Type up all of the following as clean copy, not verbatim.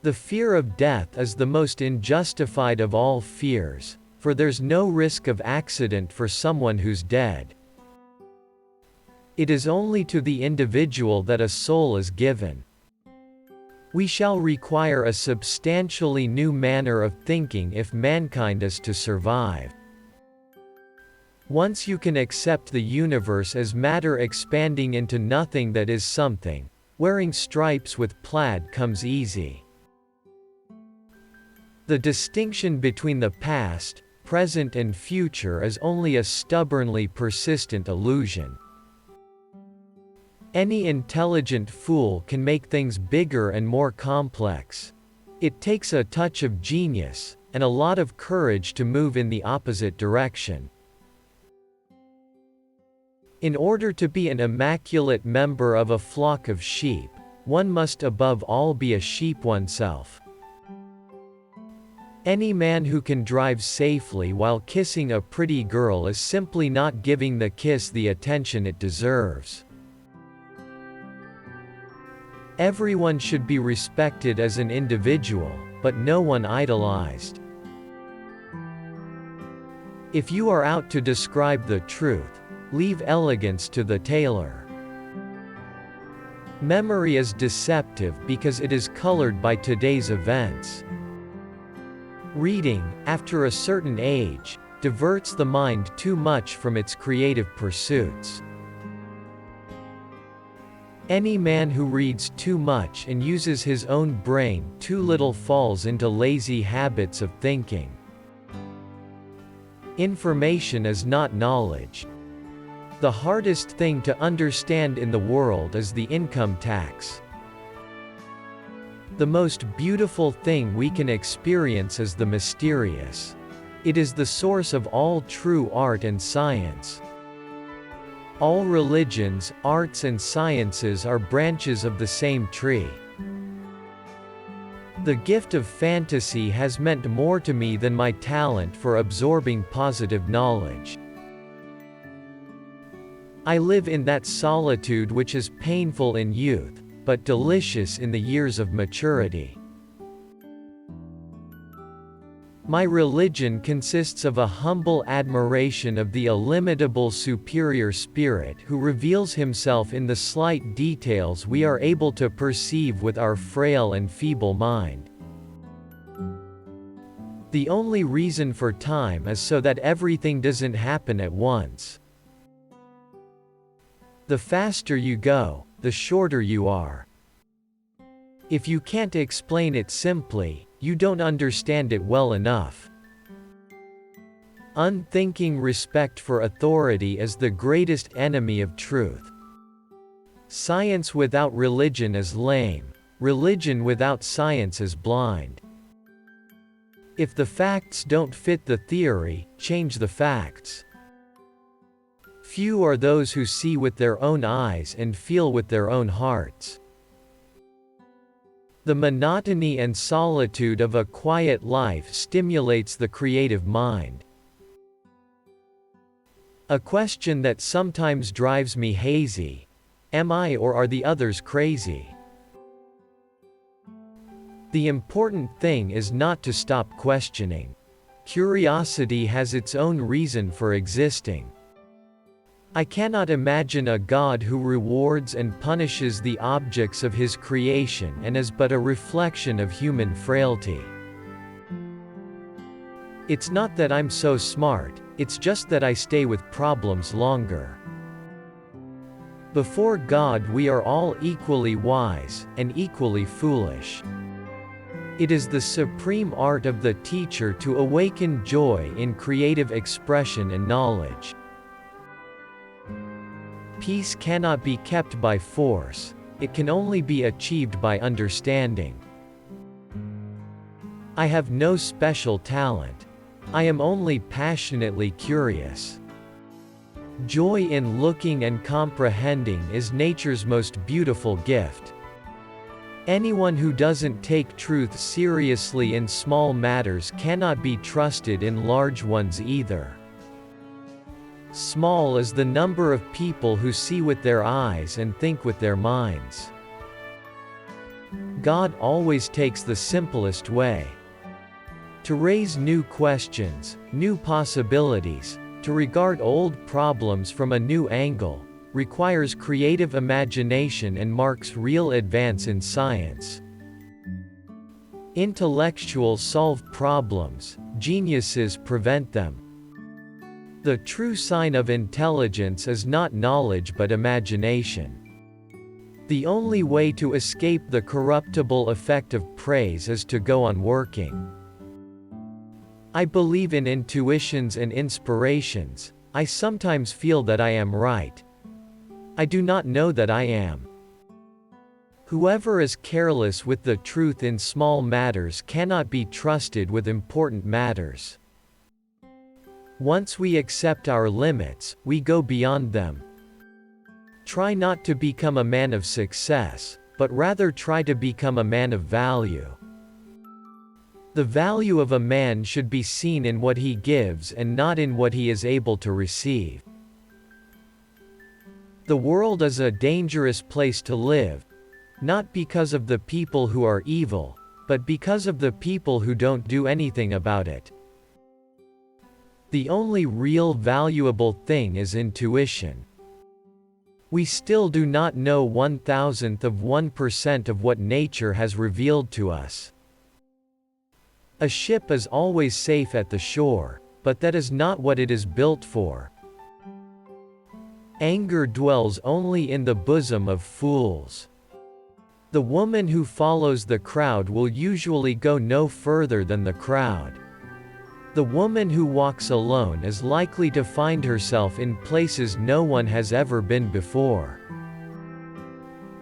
The fear of death is the most unjustified of all fears, for there's no risk of accident for someone who's dead. It is only to the individual that a soul is given. We shall require a substantially new manner of thinking if mankind is to survive. Once you can accept the universe as matter expanding into nothing that is something, wearing stripes with plaid comes easy. The distinction between the past, present and future is only a stubbornly persistent illusion. Any intelligent fool can make things bigger and more complex. It takes a touch of genius, and a lot of courage to move in the opposite direction. In order to be an immaculate member of a flock of sheep, one must above all be a sheep oneself. Any man who can drive safely while kissing a pretty girl is simply not giving the kiss the attention it deserves. Everyone should be respected as an individual, but no one idolized. If you are out to describe the truth, leave elegance to the tailor. Memory is deceptive because it is colored by today's events. Reading, after a certain age, diverts the mind too much from its creative pursuits. Any man who reads too much and uses his own brain too little falls into lazy habits of thinking. Information is not knowledge. The hardest thing to understand in the world is the income tax. The most beautiful thing we can experience is the mysterious. It is the source of all true art and science. All religions, arts and sciences are branches of the same tree. The gift of fantasy has meant more to me than my talent for absorbing positive knowledge. I live in that solitude which is painful in youth, but delicious in the years of maturity. My religion consists of a humble admiration of the illimitable superior spirit who reveals himself in the slight details we are able to perceive with our frail and feeble mind. The only reason for time is so that everything doesn't happen at once. The faster you go, the shorter you are. If you can't explain it simply, you don't understand it well enough. Unthinking respect for authority is the greatest enemy of truth. Science without religion is lame. Religion without science is blind. If the facts don't fit the theory, change the facts. Few are those who see with their own eyes and feel with their own hearts. The monotony and solitude of a quiet life stimulates the creative mind. A question that sometimes drives me hazy: am I or are the others crazy? The important thing is not to stop questioning. Curiosity has its own reason for existing. I cannot imagine a God who rewards and punishes the objects of his creation and is but a reflection of human frailty. It's not that I'm so smart, it's just that I stay with problems longer. Before God we are all equally wise, and equally foolish. It is the supreme art of the teacher to awaken joy in creative expression and knowledge. Peace cannot be kept by force, it can only be achieved by understanding. I have no special talent. I am only passionately curious. Joy in looking and comprehending is nature's most beautiful gift. Anyone who doesn't take truth seriously in small matters cannot be trusted in large ones either. Small is the number of people who see with their eyes and think with their minds. God always takes the simplest way. To raise new questions, new possibilities, to regard old problems from a new angle, requires creative imagination and marks real advance in science. Intellectuals solve problems, geniuses prevent them. The true sign of intelligence is not knowledge but imagination. The only way to escape the corruptible effect of praise is to go on working. I believe in intuitions and inspirations. I sometimes feel that I am right. I do not know that I am. Whoever is careless with the truth in small matters cannot be trusted with important matters. Once we accept our limits, we go beyond them. Try not to become a man of success, but rather try to become a man of value. The value of a man should be seen in what he gives and not in what he is able to receive. The world is a dangerous place to live, not because of the people who are evil, but because of the people who don't do anything about it. The only real valuable thing is intuition. We still do not know 1/1000% of what nature has revealed to us. A ship is always safe at the shore, but that is not what it is built for. Anger dwells only in the bosom of fools. The woman who follows the crowd will usually go no further than the crowd. The woman who walks alone is likely to find herself in places no one has ever been before.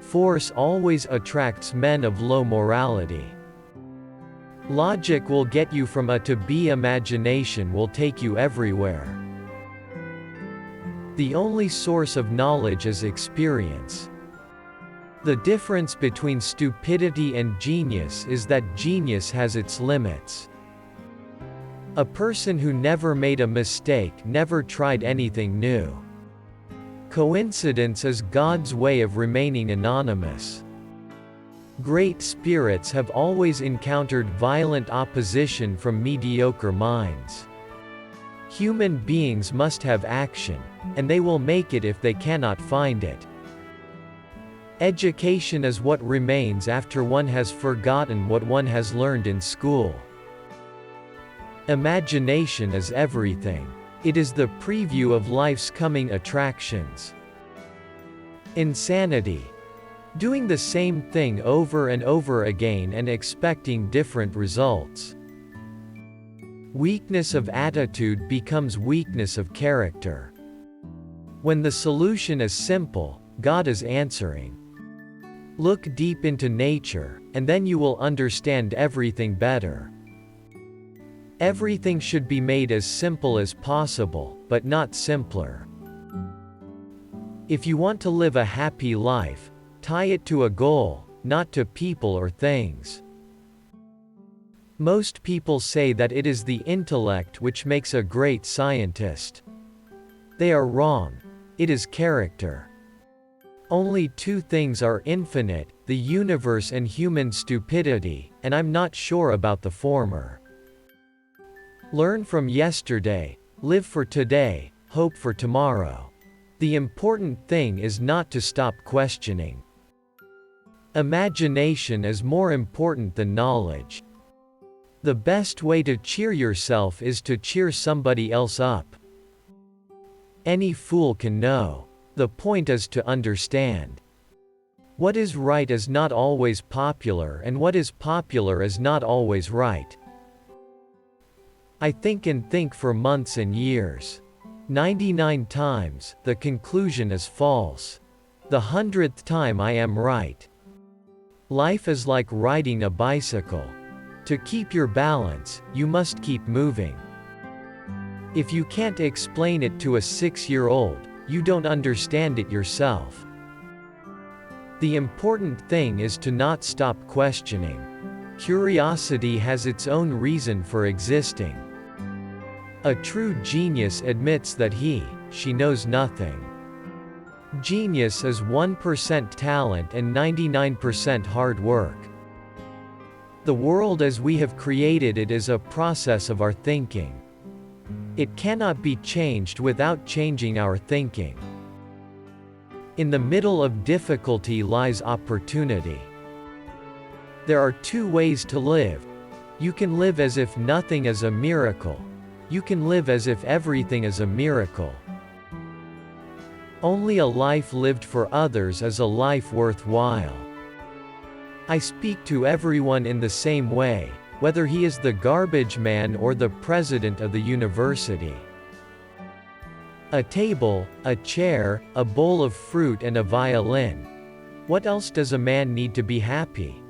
Force always attracts men of low morality. Logic will get you from A to B. Imagination will take you everywhere. The only source of knowledge is experience. The difference between stupidity and genius is that genius has its limits. A person who never made a mistake never tried anything new. Coincidence is God's way of remaining anonymous. Great spirits have always encountered violent opposition from mediocre minds. Human beings must have action, and they will make it if they cannot find it. Education is what remains after one has forgotten what one has learned in school. Imagination is everything. It is the preview of life's coming attractions. Insanity. Doing the same thing over and over again and expecting different results. Weakness of attitude becomes weakness of character. When the solution is simple, God is answering. Look deep into nature, and then you will understand everything better. Everything should be made as simple as possible, but not simpler. If you want to live a happy life, tie it to a goal, not to people or things. Most people say that it is the intellect which makes a great scientist. They are wrong. It is character. Only two things are infinite, the universe and human stupidity, and I'm not sure about the former. Learn from yesterday, live for today, hope for tomorrow. The important thing is not to stop questioning. Imagination is more important than knowledge. The best way to cheer yourself is to cheer somebody else up. Any fool can know. The point is to understand. What is right is not always popular, and what is popular is not always right. I think and think for months and years. 99 times, the conclusion is false. The 100th time I am right. Life is like riding a bicycle. To keep your balance, you must keep moving. If you can't explain it to a 6-year-old, you don't understand it yourself. The important thing is to not stop questioning. Curiosity has its own reason for existing. A true genius admits that she knows nothing. Genius is 1% talent and 99% hard work. The world as we have created it is a process of our thinking. It cannot be changed without changing our thinking. In the middle of difficulty lies opportunity. There are two ways to live. You can live as if nothing is a miracle. You can live as if everything is a miracle. Only a life lived for others is a life worthwhile. I speak to everyone in the same way, whether he is the garbage man or the president of the university. A table, a chair, a bowl of fruit and a violin. What else does a man need to be happy?